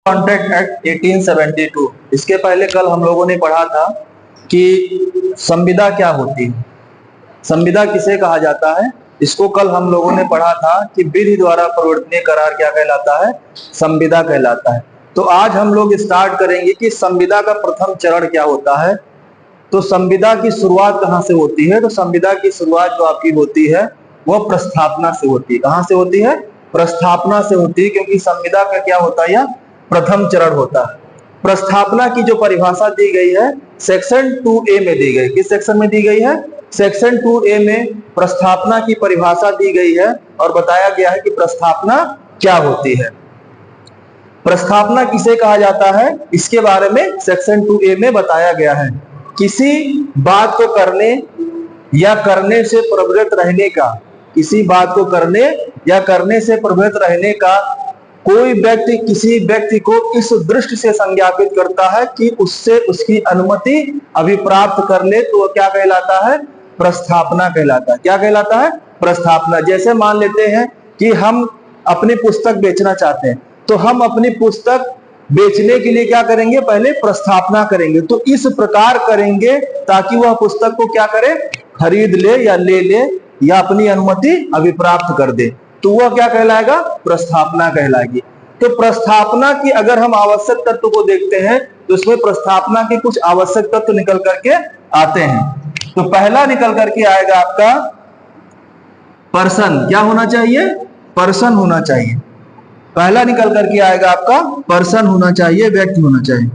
Contract act 1872। इसके पहले कल हम लोगों ने पढ़ा था कि संविदा क्या होती है, संविदा किसे कहा जाता है। इसको कल हम लोगों ने पढ़ा था कि विधि द्वारा परिवर्तनीय करार क्या कहलाता है, संविदा कहलाता है। तो आज हम लोग स्टार्ट करेंगे कि संविदा का प्रथम चरण क्या होता है। तो संविदा की शुरुआत कहाँ से होती है? तो संविदा की शुरुआत जो आपकी होती है वह प्रस्थापना से होती है। कहाँ से होती है? प्रस्थापना से होती है, क्योंकि संविदा का क्या होता है, यह प्रथम चरण होता है। प्रस्थापना की जो परिभाषा दी गई है सेक्शन 2A में दी गई। किस सेक्शन में दी गई है? सेक्शन 2A में प्रस्थापना की परिभाषा दी गई है और बताया गया है कि प्रस्थापना क्या होती है। प्रस्थापना किसे कहा जाता है, इसके बारे में सेक्शन 2A में बताया गया है। किसी बात को करने या करने से प्रवृत्त रहने का, किसी बात को करने या करने से प्रवृत्त रहने का कोई व्यक्ति किसी व्यक्ति को इस दृष्टि से संज्ञापित करता है कि उससे उसकी अनुमति अभिप्राप्त कर ले, तो वह क्या कहलाता है? प्रस्थापना कहलाता है। क्या कहलाता है? प्रस्थापना। जैसे मान लेते हैं कि हम अपनी पुस्तक बेचना चाहते हैं, तो हम अपनी पुस्तक बेचने के लिए क्या करेंगे? पहले प्रस्थापना करेंगे। तो इस प्रकार करेंगे ताकि वह पुस्तक को क्या करे? खरीद ले या ले ले या अपनी अनुमति अभिप्राप्त कर दे, तो वह क्या कहलाएगा? प्रस्थापना कहलाएगी। तो प्रस्थापना की अगर हम आवश्यक तत्व को देखते हैं तो इसमें प्रस्थापना के कुछ आवश्यक तत्व निकल करके आते हैं। तो पहला निकल करके आएगा आपका पर्सन। क्या होना चाहिए? पर्सन होना चाहिए। पहला निकल करके आएगा आपका पर्सन होना चाहिए, व्यक्ति होना चाहिए।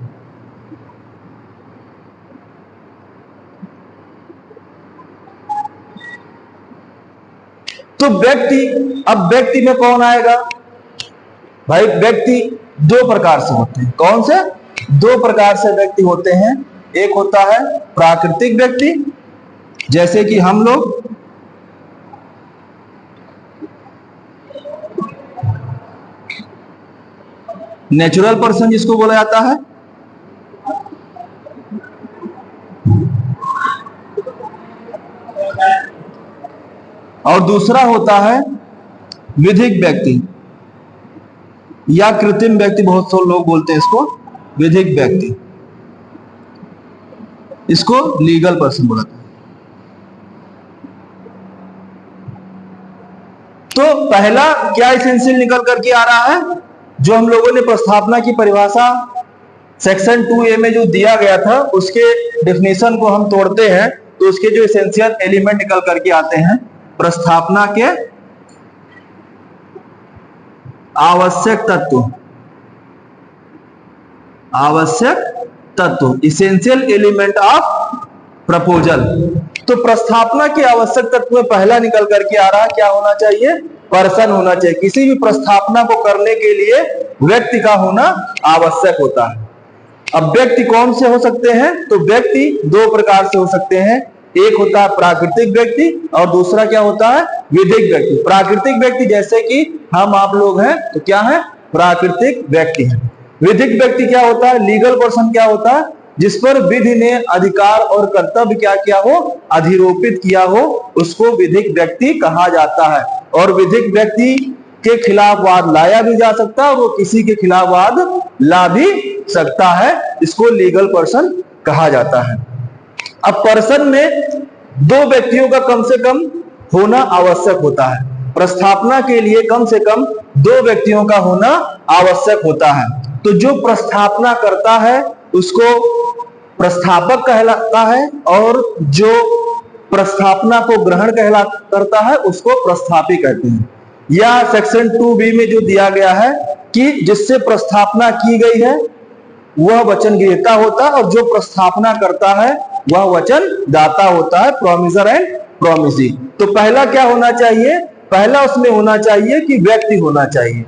तो व्यक्ति, अब व्यक्ति में कौन आएगा भाई? व्यक्ति दो प्रकार से होते हैं। कौन से? दो प्रकार से व्यक्ति होते हैं। एक होता है प्राकृतिक व्यक्ति, जैसे कि हम लोग, नेचुरल पर्सन जिसको बोला जाता है। और दूसरा होता है विधिक व्यक्ति या कृत्रिम व्यक्ति, बहुत से लोग बोलते हैं इसको विधिक व्यक्ति। इसको लीगल पर्सन बोला जाता है। तो पहला क्या एसेंशियल निकल करके आ रहा है? जो हम लोगों ने प्रस्थापना की परिभाषा सेक्शन 2A में जो दिया गया था उसके डेफिनेशन को हम तोड़ते हैं तो उसके जो एसेंशियल एलिमेंट निकल करके आते हैं, प्रस्थापना के आवश्यक तत्व, आवश्यक तत्व, इसेंशियल एलिमेंट ऑफ प्रपोजल। तो प्रस्थापना के आवश्यक तत्व में पहला निकल करके आ रहा है, क्या होना चाहिए? पर्सन होना चाहिए। किसी भी प्रस्थापना को करने के लिए व्यक्ति का होना आवश्यक होता है। अब व्यक्ति कौन से हो सकते हैं? तो व्यक्ति दो प्रकार से हो सकते हैं। एक होता है प्राकृतिक व्यक्ति और दूसरा क्या होता है? विधिक व्यक्ति। प्राकृतिक व्यक्ति जैसे कि हम आप लोग हैं, तो क्या है? प्राकृतिक व्यक्ति है। विधिक व्यक्ति क्या होता है? लीगल पर्सन क्या होता है? जिस पर विधि ने अधिकार और कर्तव्य क्या किया हो? अधिरोपित किया हो, उसको विधिक व्यक्ति कहा जाता है। और विधिक व्यक्ति के खिलाफ वाद लाया भी जा सकता है और वो किसी के खिलाफ वाद ला भी सकता है। इसको लीगल पर्सन कहा जाता है। अब पर्सन में दो व्यक्तियों का कम से कम होना आवश्यक होता है। प्रस्थापना के लिए कम से कम दो व्यक्तियों का होना आवश्यक होता है। तो जो प्रस्थापना करता है उसको प्रस्थापक कहलाता है और जो प्रस्थापना को ग्रहण करता है उसको प्रस्थापी कहते हैं। या सेक्शन 2B में जो दिया गया है कि जिससे प्रस्थापना की गई है वह वचन ग्रहीता होता है और जो प्रस्थापना करता है वह वचन दाता होता है, प्रोमिसर एंड प्रोमिसी। तो पहला क्या होना चाहिए? पहला उसमें होना चाहिए कि व्यक्ति होना चाहिए।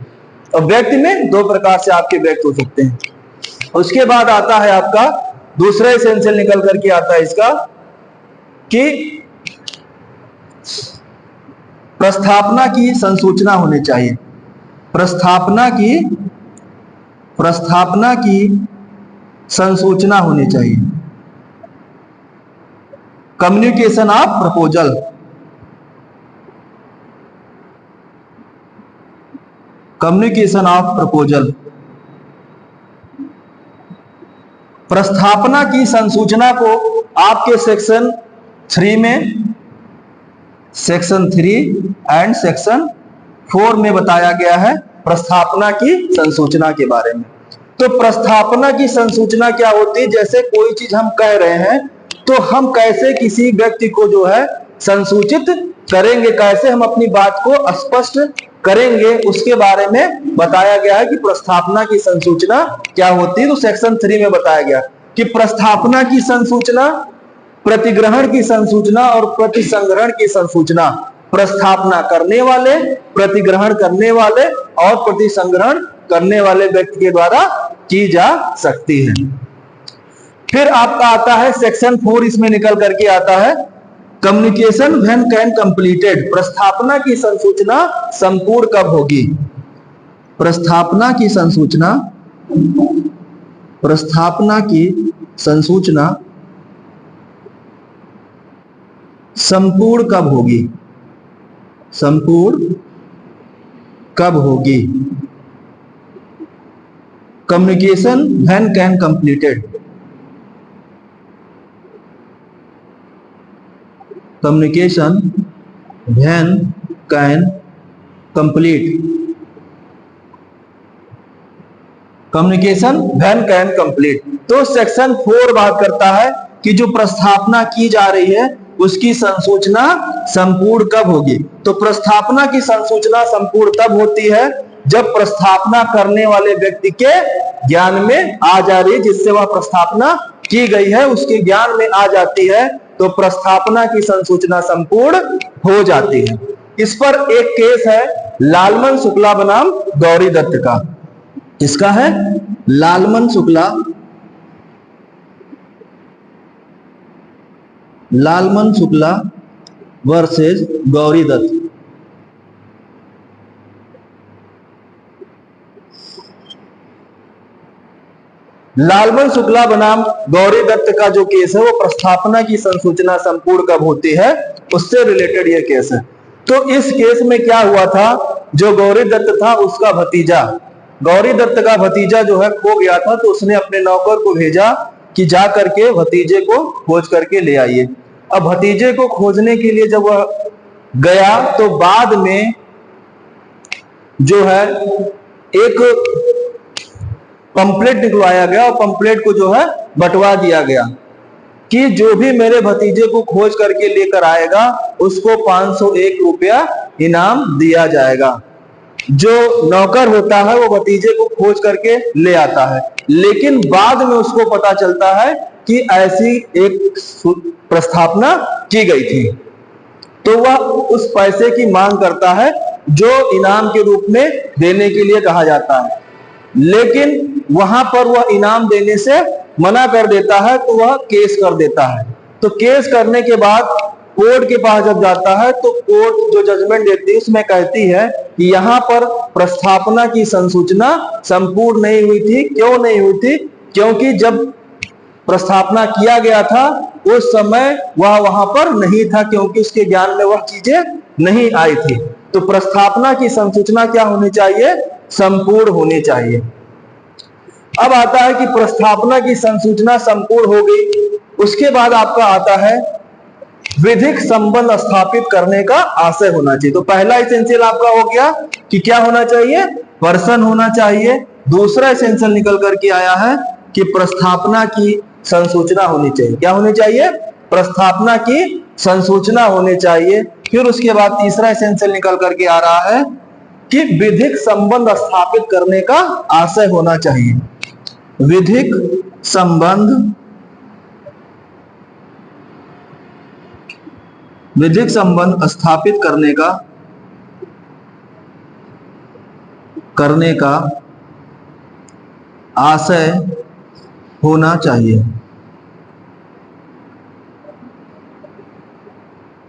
और व्यक्ति में दो प्रकार से आपके व्यक्ति हो सकते हैं। उसके बाद आता है आपका दूसरा एसेंशियल निकल करके आता है इसका कि प्रस्थापना की संसूचना होनी चाहिए। प्रस्थापना की संसूचना होनी चाहिए। Communication of proposal, communication of proposal. प्रस्थापना की संसूचना को आपके सेक्शन 3 में, सेक्शन 3 एंड सेक्शन 4 में बताया गया है प्रस्थापना की संसूचना के बारे में। तो प्रस्थापना की संसूचना क्या होती है? जैसे कोई चीज हम कह रहे हैं तो हम कैसे किसी व्यक्ति को जो है संसूचित करेंगे, कैसे हम अपनी बात को स्पष्ट करेंगे, उसके बारे में बताया गया है कि प्रस्थापना की संसूचना क्या होती है। तो सेक्शन 3 में बताया गया कि प्रस्थापना की संसूचना, प्रतिग्रहण की संसूचना और प्रतिसंग्रहण की संसूचना प्रस्थापना करने वाले, प्रतिग्रहण करने वाले और प्रतिसंग्रहण करने वाले व्यक्ति के द्वारा की जा सकती है। फिर आपका आता है सेक्शन 4, इसमें निकल करके आता है कम्युनिकेशन व्हेन कैन कंप्लीटेड। प्रस्थापना की संसूचना संपूर्ण कब होगी? प्रस्थापना की संसूचना, प्रस्थापना की संसूचना संपूर्ण कब होगी? संपूर्ण कब होगी? Communication when can completed, communication when can complete, communication when can complete. तो सेक्शन 4 बात करता है कि जो प्रस्थापना की जा रही है उसकी संसूचना संपूर्ण कब होगी। तो प्रस्थापना की संसूचना संपूर्ण तब होती है जब प्रस्थापना करने वाले व्यक्ति के ज्ञान में आ जा रही है, जिससे वह प्रस्थापना की गई है उसके ज्ञान में आ जाती है, तो प्रस्थापना की संसूचना संपूर्ण हो जाती है। इस पर एक केस है लालमन शुक्ला बनाम गौरी दत्त का। इसका है लालमन शुक्ला, लालमन शुक्ला वर्सेस गौरी दत्त। लालमन शुक्ला बनाम गौरी दत्त का जो केस है वो प्रस्थापना की संसूचना संपूर्ण कब होती है उससे रिलेटेड ये केस है। तो इस केस में क्या हुआ था, जो गौरी दत्त था उसका भतीजा, गौरी दत्त का भतीजा जो है खो गया था, तो उसने अपने नौकर को भेजा कि जा करके भतीजे को खोज करके ले आइए। अब भतीजे को खोजने के लिए जब वह गया तो बाद में जो है एक पंपलेट निकलवाया गया और पंपलेट को जो है बंटवा दिया गया कि जो भी मेरे भतीजे को खोज करके लेकर आएगा उसको 501 रुपया इनाम दिया जाएगा। जो नौकर होता है वो भतीजे को खोज करके ले आता है, लेकिन बाद में उसको पता चलता है कि ऐसी एक प्रस्थापना की गई थी, तो वह उस पैसे की मांग करता है जो इनाम के रूप में देने के लिए कहा जाता है, लेकिन वहां पर वह इनाम देने से मना कर देता है, तो वह केस कर देता है। तो केस करने के बाद कोर्ट के पास जब जाता है तो कोर्ट जो जजमेंट देती है उसमें कहती है कि यहाँ पर प्रस्थापना की संसूचना संपूर्ण नहीं हुई थी। क्यों नहीं हुई थी? क्योंकि जब प्रस्थापना किया गया था उस समय वह वहां पर नहीं था, क्योंकि उसके ज्ञान में वह चीजें नहीं आई थी। तो प्रस्थापना की संसूचना क्या होनी चाहिए? संपूर्ण होनी चाहिए। अब आता है कि प्रस्थापना की संसूचना संपूर्ण हो गई, उसके बाद आपका आता है विधिक संबंध स्थापित करने का आशय होना चाहिए। तो पहला एसेंशियल आपका हो गया कि क्या होना चाहिए? पर्सन होना चाहिए। दूसरा एसेंशियल निकल करके आया है कि प्रस्थापना की संसूचना होनी चाहिए। क्या होनी चाहिए? प्रस्थापना की संसूचना होनी चाहिए। फिर उसके बाद तीसरा एसेंशियल निकल करके आ रहा है कि विधिक संबंध स्थापित करने का आशय होना चाहिए। विधिक संबंध, विधिक संबंध स्थापित करने का आशय होना चाहिए।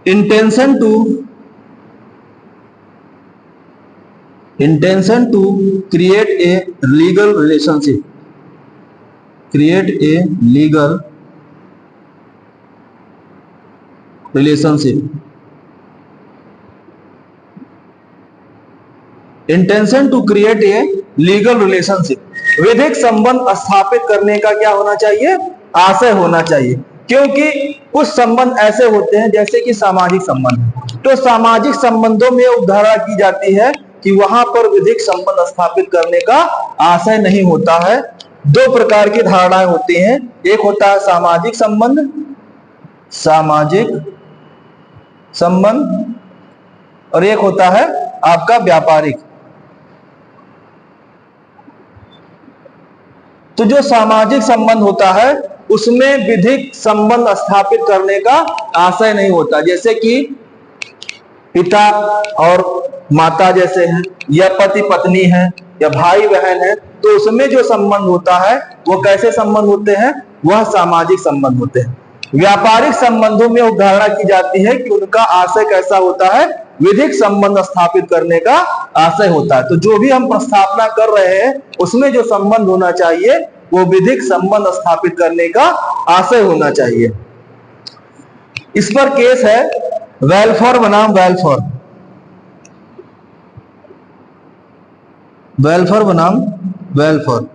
Intention to create a legal relationship, create a legal relationship, intention to create a legal relationship। विधिक संबंध स्थापित करने का क्या होना चाहिए, आशय होना चाहिए। क्योंकि कुछ संबंध ऐसे होते हैं जैसे कि सामाजिक संबंध, तो सामाजिक संबंधों में उपधारणा की जाती है कि वहां पर विधिक संबंध स्थापित करने का आशय नहीं होता है। दो प्रकार की धारणाएं होती हैं, एक होता है सामाजिक संबंध, सामाजिक संबंध, और एक होता है आपका व्यापारिक। तो जो सामाजिक संबंध होता है उसमें विधिक संबंध स्थापित करने का आशय नहीं होता, जैसे कि पिता और माता जैसे हैं, या पति पत्नी है, या भाई बहन है, तो उसमें जो संबंध होता है वो कैसे संबंध होते हैं, वह सामाजिक संबंध होते हैं। व्यापारिक संबंधों में उदाहरणा की जाती है कि उनका आशय कैसा होता है, विधिक संबंध स्थापित करने का आशय होता है। तो जो भी हम प्रस्तावना कर रहे हैं उसमें जो संबंध होना चाहिए वो विधिक संबंध स्थापित करने का आशय होना चाहिए। इस पर केस है वेलफेयर बनाम वेलफेयर, वेलफेयर बनाम वेलफेयर।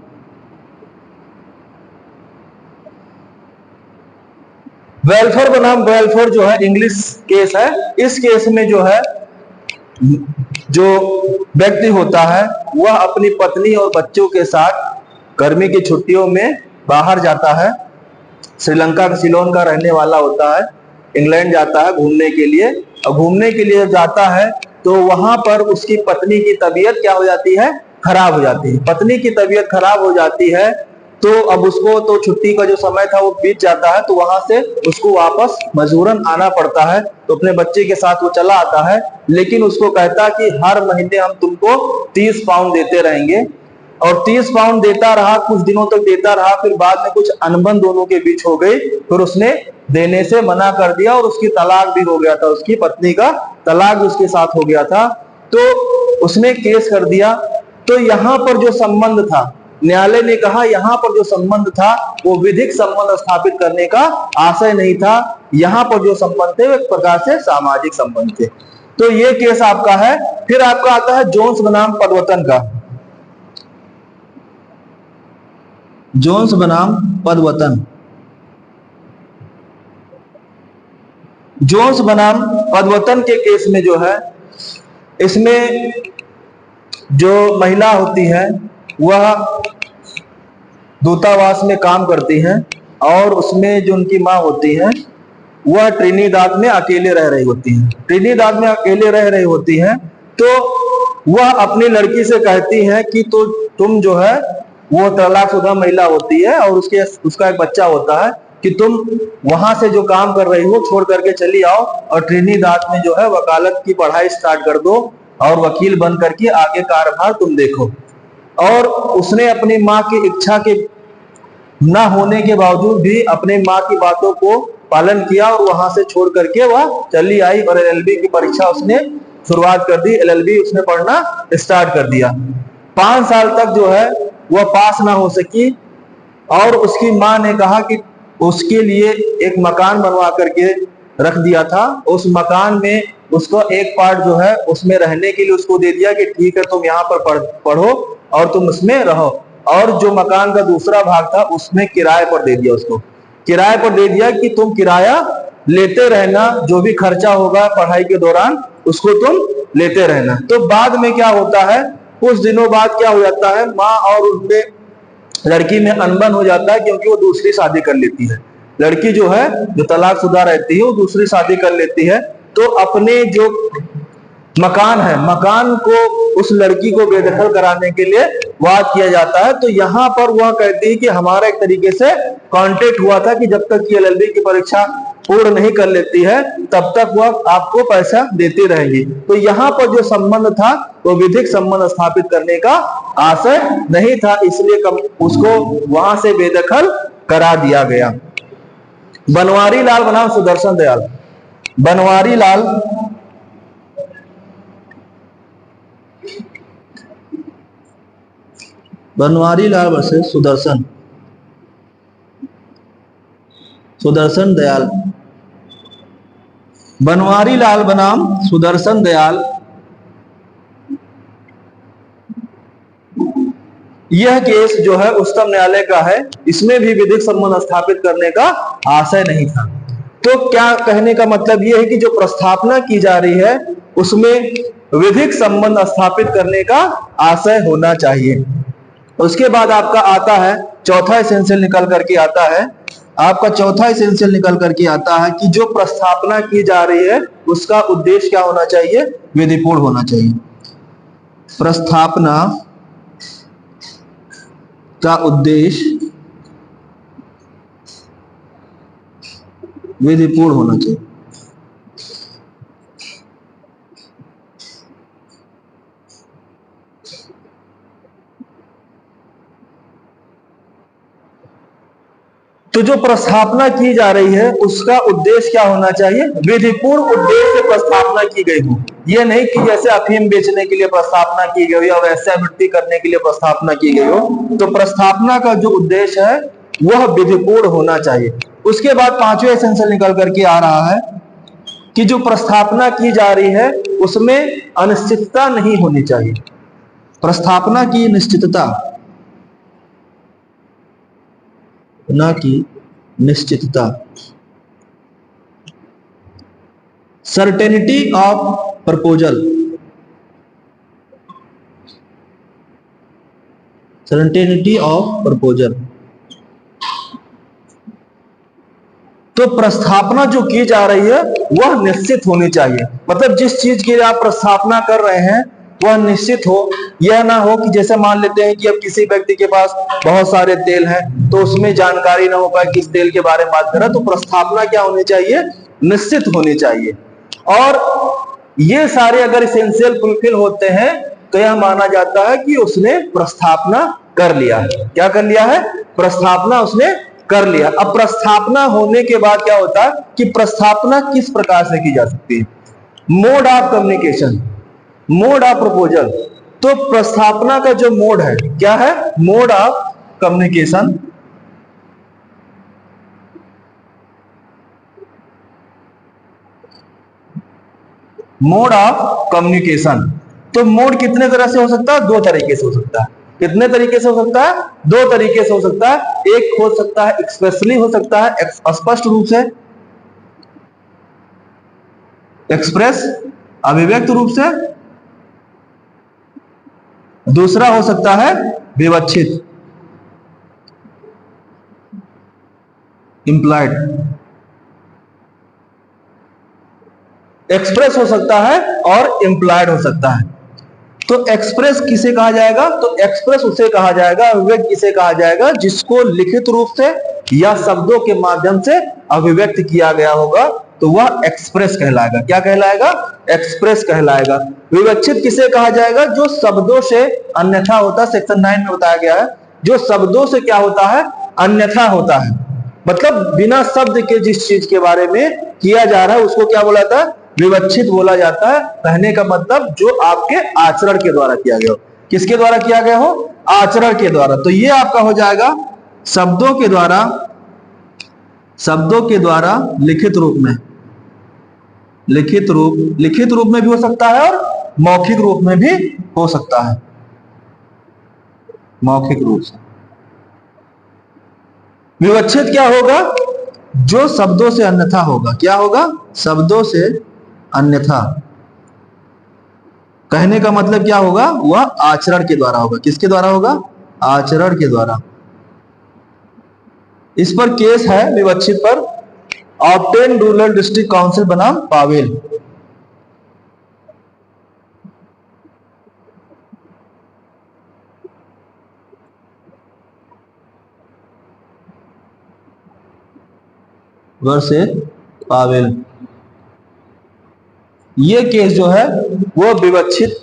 वेलफेयर बनाम वेलफेयर जो है इंग्लिश केस है। इस केस में जो है जो व्यक्ति होता है वह अपनी पत्नी और बच्चों के साथ गर्मी की छुट्टियों में बाहर जाता है। श्रीलंका का सिलोन का रहने वाला होता है, इंग्लैंड जाता है घूमने के लिए, और घूमने के लिए जाता है तो वहां पर उसकी पत्नी की तबीयत क्या हो जाती है, खराब हो जाती है। पत्नी की तबीयत खराब हो जाती है तो अब उसको तो छुट्टी का जो समय था वो बीत जाता है, तो वहां से उसको वापस मजबूरन आना पड़ता है। तो अपने बच्चे के साथ वो चला आता है, लेकिन उसको कहता है कि हर महीने हम तुमको 30 पाउंड देते रहेंगे। और 30 पाउंड देता रहा, कुछ दिनों तक देता रहा, फिर बाद में कुछ अनबन दोनों के बीच हो गई, फिर उसने देने से मना कर दिया और उसकी तलाक भी हो गया था, उसकी पत्नी का तलाक भी उसके साथ हो गया था। तो उसने केस कर दिया। तो यहाँ पर जो संबंध था, न्यायालय ने कहा यहाँ पर जो संबंध था वो विधिक संबंध स्थापित करने का आशय नहीं था, यहाँ पर जो संबंध थे वो एक प्रकार से सामाजिक संबंध थे। तो ये केस आपका है। फिर आपका आता है जोन्स बनाम पदवतन का, जोन्स बनाम पदवतन। जोन्स बनाम पदवतन के केस में जो है, इसमें जो महिला होती है वह दूतावास में काम करती हैं और उसमें जो उनकी माँ होती है वह ट्रिनिदाद में अकेले रह रही होती हैं। ट्रिनिदाद में अकेले रह रही होती हैं तो वह अपनी लड़की से कहती है कि तो तुम जो है, वो तलाकशुदा महिला होती है और उसका एक बच्चा होता है, कि तुम वहां से जो काम कर रही हो छोड़ करके चली आओ और ट्रिनिदाद में जो है वकालत की पढ़ाई स्टार्ट कर दो और वकील बन करके आगे कार्यभार तुम देखो। और उसने अपनी माँ की इच्छा के न होने के बावजूद भी अपने माँ की बातों को पालन किया और वहां से छोड़ करके वह चली आई और एलएलबी की परीक्षा उसने शुरुआत कर दी, एलएलबी उसने पढ़ना स्टार्ट कर दिया। 5 साल तक जो है वह पास ना हो सकी और उसकी माँ ने कहा कि उसके लिए एक मकान बनवा करके रख दिया था। उस मकान में उसको एक पार्ट जो है उसमें रहने के लिए उसको दे दिया कि ठीक है तुम यहाँ पर पढ़ो और तुम उसमें रहो, और जो मकान का दूसरा भाग था उसमें किराए पर दे दिया, उसको किराए पर दे दिया कि तुम किराया लेते रहना, जो भी खर्चा होगा पढ़ाई के दौरान उसको तुम लेते रहना। तो बाद में क्या होता है, कुछ दिनों बाद क्या हो जाता है, माँ और उनके लड़की में अनबन हो जाता है क्योंकि वो दूसरी शादी कर लेती है। लड़की जो है जो तलाकशुदा रहती है वो दूसरी शादी कर लेती है। तो अपने जो मकान है, मकान को उस लड़की को बेदखल कराने के लिए वाद किया जाता है। तो यहाँ पर वह कहती है कि हमारा एक तरीके से कॉन्ट्रैक्ट हुआ था कि जब तक कि एलएलबी की परीक्षा पूर्ण नहीं कर लेती है तब तक वह आपको पैसा देती रहेगी। तो यहाँ पर जो संबंध था वो विधिक संबंध स्थापित करने का आशय नहीं था, इसलिए उसको वहां से बेदखल करा दिया गया। बनवारी लाल बनाम सुदर्शन दयाल, बनवारी लाल वर्सेस सुदर्शन दयाल। बनवारी लाल बनाम सुदर्शन दयाल। यह केस जो है उच्चतम न्यायालय का है, इसमें भी विधिक संबंध स्थापित करने का आशय नहीं था। तो क्या कहने का मतलब यह है कि जो प्रस्थापना की जा रही है उसमें विधिक संबंध स्थापित करने का आशय होना चाहिए। उसके बाद आपका आता है चौथा एसेंशियल निकल करके आता है, आपका चौथा एसेंशियल निकल करके आता है कि जो प्रस्थापना की जा रही है उसका उद्देश्य क्या होना चाहिए, विधिपूर्ण होना चाहिए। प्रस्थापना का उद्देश्य विधिपूर्ण होना चाहिए। तो जो प्रस्थापना की जा रही है उसका उद्देश्य क्या होना चाहिए, विधिपूर्ण उद्देश्य से प्रस्थापना की गई हो। यह नहीं कि जैसे अफीम बेचने के लिए प्रस्थापना की गई हो या वेश्यावृत्ति करने के लिए प्रस्थापना की गई हो। तो प्रस्थापना का जो उद्देश्य है वह विधिपूर्ण होना चाहिए। उसके बाद पांचवें एसेंशियल निकल करके आ रहा है कि जो प्रस्थापना की जा रही है उसमें अनिश्चितता नहीं होनी चाहिए। प्रस्थापना की निश्चितता, ना कि निश्चितता, certainty of proposal, certainty of proposal. तो प्रस्थापना जो की जा रही है वह निश्चित होनी चाहिए। मतलब जिस चीज की आप प्रस्थापना कर रहे हैं वह निश्चित हो। यह ना हो कि जैसे मान लेते हैं कि अब किसी व्यक्ति के पास बहुत सारे तेल हैं तो उसमें जानकारी ना हो पाए किस तेल के बारे में बात कर रहा है। तो प्रस्थापना क्या होनी चाहिए, निश्चित होनी चाहिए। और ये सारे अगर इसेंशियल फुलफिल होते हैं तो यह माना जाता है कि उसने प्रस्थापना कर लिया है। क्या कर लिया है, प्रस्थापना उसने कर लिया। अब प्रस्थापना होने के बाद क्या होता है कि प्रस्थापना किस प्रकार से की जा सकती है, mode of communication, mode of proposal. तो प्रस्थापना का जो मोड है क्या है, mode of communication. Mode of communication. तो मोड कितने तरह से हो सकता है, दो तरीके से हो सकता है। कितने तरीके से हो सकता है, दो तरीके से हो सकता है। एक हो सकता है एक्सप्रेसली हो सकता है, स्पष्ट रूप से, एक्सप्रेस अभिव्यक्त रूप से। दूसरा हो सकता है विवक्षित, इंप्लाइड। एक्सप्रेस हो सकता है और इंप्लाइड हो सकता है। तो एक्सप्रेस किसे कहा जाएगा, तो एक्सप्रेस उसे कहा जाएगा, अभिव्यक्त किसे कहा जाएगा, जिसको लिखित रूप से या शब्दों के माध्यम से अभिव्यक्त किया गया होगा तो वह एक्सप्रेस कहलाएगा। क्या कहलाएगा, एक्सप्रेस कहलाएगा। विवक्षित किसे कहा जाएगा, जो शब्दों से अन्यथा होता है। सेक्शन 9 में बताया गया है जो शब्दों से क्या होता है, अन्यथा होता है। मतलब बिना शब्द के जिस चीज के बारे में किया जा रहा है उसको क्या बोला जाता है, विवक्षित बोला जाता है। कहने का मतलब जो आपके आचरण के द्वारा किया गया हो। किसके द्वारा किया गया हो, आचरण के द्वारा। तो ये आपका हो जाएगा शब्दों के द्वारा, शब्दों के द्वारा लिखित रूप में, लिखित रूप में भी हो सकता है और मौखिक रूप में भी हो सकता है, मौखिक रूप से। विवक्षित क्या होगा, जो शब्दों से अन्यथा होगा। क्या होगा, शब्दों से अन्यथा। कहने का मतलब क्या होगा, वह आचरण के द्वारा होगा। किसके द्वारा होगा, आचरण के द्वारा। इस पर केस है विवक्षित पर, ऑब्टेन रूरल डिस्ट्रिक्ट काउंसिल बनाम पावेल। Versus Powell. ये केस जो है वो विवक्षित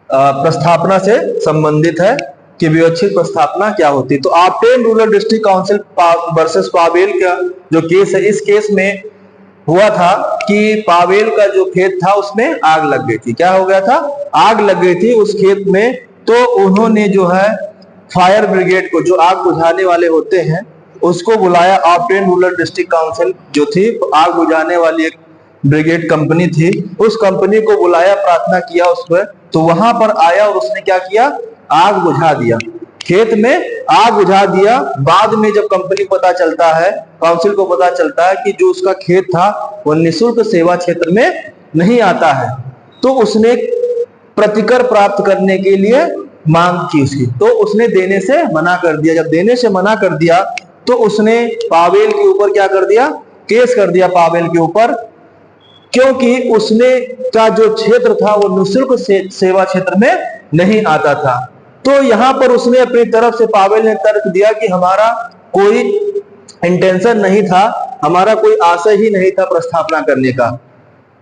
प्रस्थापना से संबंधित है कि विवक्षित प्रस्थापना क्या होती है। तो obtain rural district council versus Powell का जो केस है, इस केस में हुआ था कि पावेल का जो खेत था उसमें आग लग गई थी। क्या हो गया था, आग लग गई थी उस खेत में। तो उन्होंने जो है फायर ब्रिगेड को, जो आग बुझाने वाले होते हैं, उसको बुलाया। ऑब्टेन रूरल डिस्ट्रिक्ट काउंसिल जो थी, आग बुझाने वाली एक ब्रिगेड कंपनी थी, उस कंपनी को बुलाया, प्रार्थना किया उस पर। तो वहां पर आया और उसने क्या किया, आग बुझा दिया, खेत में आग बुझा दिया। बाद में जब कंपनी को पता चलता है, काउंसिल को पता चलता है कि जो उसका खेत था वो निःशुल्क सेवा क्षेत्र में नहीं आता है, तो उसने प्रतिकर प्राप्त करने के लिए मांग की उसकी, तो उसने देने से मना कर दिया। जब देने से मना कर दिया तो उसने पावेल के ऊपर क्या कर दिया, केस कर दिया पावेल के ऊपर, क्योंकि उसने का जो क्षेत्र था वो निःशुल्क सेवा क्षेत्र में नहीं आता था। तो यहां पर उसने अपनी तरफ से पावेल ने तर्क दिया कि हमारा कोई इंटेंशन नहीं था, हमारा कोई आशय ही नहीं था प्रस्थापना करने का।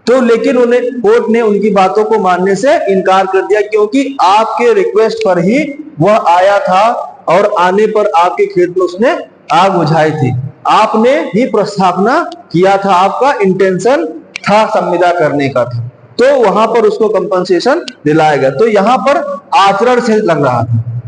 तो लेकिन उन्हें कोर्ट ने उनकी बातों को मानने से इनकार कर दिया, क्योंकि आपके रिक्वेस्ट पर ही वह आया था और आने पर आपके खेत में उसने आग बुझाई थी, आपने ही प्रस्थापना किया था, आपका इंटेंशन था संविदा करने का था, तो वहां पर उसको कंपनसेशन दिलाया गया। तो यहां पर आचरण से लग रहा था,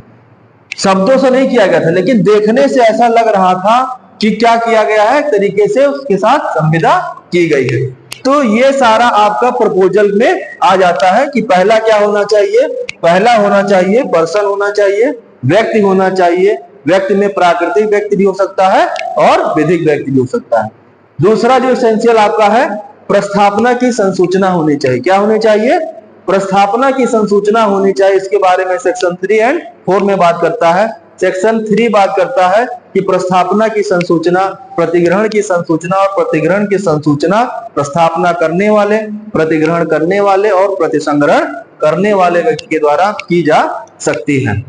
शब्दों से नहीं किया गया था, लेकिन देखने से ऐसा लग रहा था कि क्या किया गया है, तरीके से उसके साथ संविदा की गई है। तो ये सारा आपका प्रपोजल में आ जाता है कि पहला क्या होना चाहिए, पहला होना चाहिए पर्सन होना चाहिए, व्यक्ति होना चाहिए, व्यक्ति में प्राकृतिक व्यक्ति भी हो सकता है और विधिक व्यक्ति भी हो सकता है। दूसरा जो एसेंशियल आपका है, प्रस्थापना की संसूचना होनी चाहिए। क्या होनी चाहिए, प्रस्थापना की संसूचना होनी चाहिए। इसके बारे में सेक्शन 3 एंड 4 में बात करता है। सेक्शन 3 बात करता है कि प्रस्थापना की संसूचना, प्रतिग्रहण की संसूचना और प्रतिग्रहण की संसूचना प्रस्थापना करने वाले, प्रतिग्रहण करने वाले और प्रतिसंग्रहण करने वाले व्यक्ति के द्वारा की जा सकती है।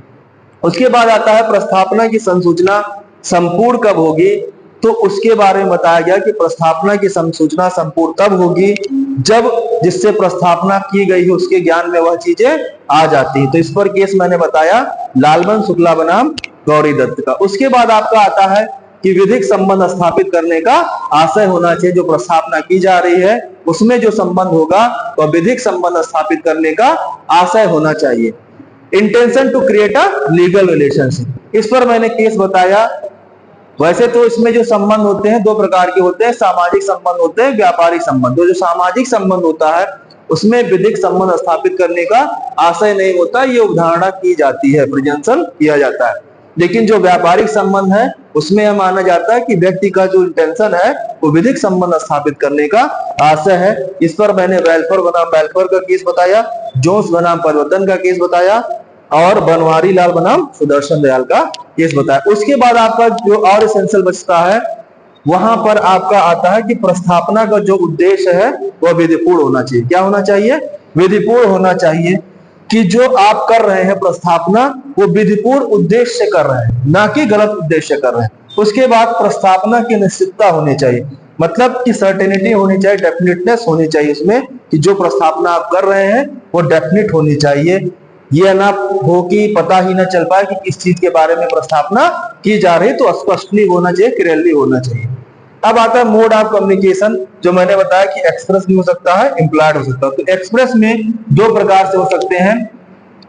उसके बाद आता है प्रस्थापना की संसूचना संपूर्ण कब होगी, तो उसके बारे में बताया गया कि प्रस्थापना की संसूचना संपूर्ण तब होगी जब जिससे प्रस्थापना की गई है उसके ज्ञान में वह चीजें आ जाती हैं। तो इस पर केस मैंने बताया लालबन शुक्ला बनाम गौरी दत्त का। उसके बाद आपका आता है कि विधिक संबंध स्थापित करने का आशय होना चाहिए। जो प्रस्थापना की जा रही है उसमें जो संबंध होगा वह विधिक संबंध स्थापित करने का आशय होना चाहिए। Intention to create a legal relationship, इस पर मैंने केस बताया। वैसे तो इसमें जो संबंध होते हैं दो प्रकार के होते हैं, सामाजिक संबंध होते हैं, व्यापारिक संबंध। तो जो सामाजिक संबंध होता है उसमें विधिक संबंध स्थापित करने का आशय नहीं होता, ये अवधारणा की जाती है, प्रेजेंशन किया जाता है। लेकिन जो व्यापारिक संबंध है उसमें यह माना जाता है कि व्यक्ति का जो इंटेंशन है वो विधिक संबंध स्थापित करने का आशय है। इस पर मैंने वेलफेयर बनाम वेलफेयर का केस बताया, जोन्स बनाम परिवर्तन का केस बताया और बनवारी लाल बनाम सुदर्शन दयाल का केस बताया। उसके बाद आपका जो और एसेंशियल बचता है वहां पर आपका आता है कि प्रस्थापना का जो उद्देश्य है वह विधिपूर्ण होना चाहिए। क्या होना चाहिए, विधिपूर्ण होना चाहिए, कि जो आप कर रहे हैं प्रस्थापना वो विधिपूर्ण उद्देश्य से कर रहे हैं, ना कि गलत उद्देश्य से कर रहे हैं। उसके बाद प्रस्थापना की निश्चितता होनी चाहिए, मतलब कि सर्टेनिटी होनी चाहिए, डेफिनेटनेस होनी चाहिए इसमें, कि जो प्रस्थापना आप कर रहे हैं वो डेफिनेट होनी चाहिए। यह ना हो कि पता ही ना चल पाए कि किस चीज के बारे में प्रस्थापना की जा रही, तो स्पष्टली होना चाहिए, क्लियरली होना चाहिए। अब आता है मोड ऑफ कम्युनिकेशन, जो मैंने बताया कि एक्सप्रेस भी हो सकता है, इम्प्लाइड हो सकता है। तो एक्सप्रेस में दो प्रकार से हो सकते हैं,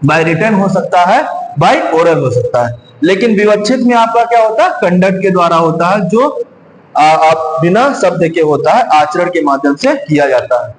बाय रिटर्न हो सकता है, बाय ओरल हो सकता है। लेकिन विवक्षित में आपका क्या होता है, कंडक्ट के द्वारा होता है, जो बिना शब्द के होता है, आचरण के माध्यम से किया जाता है।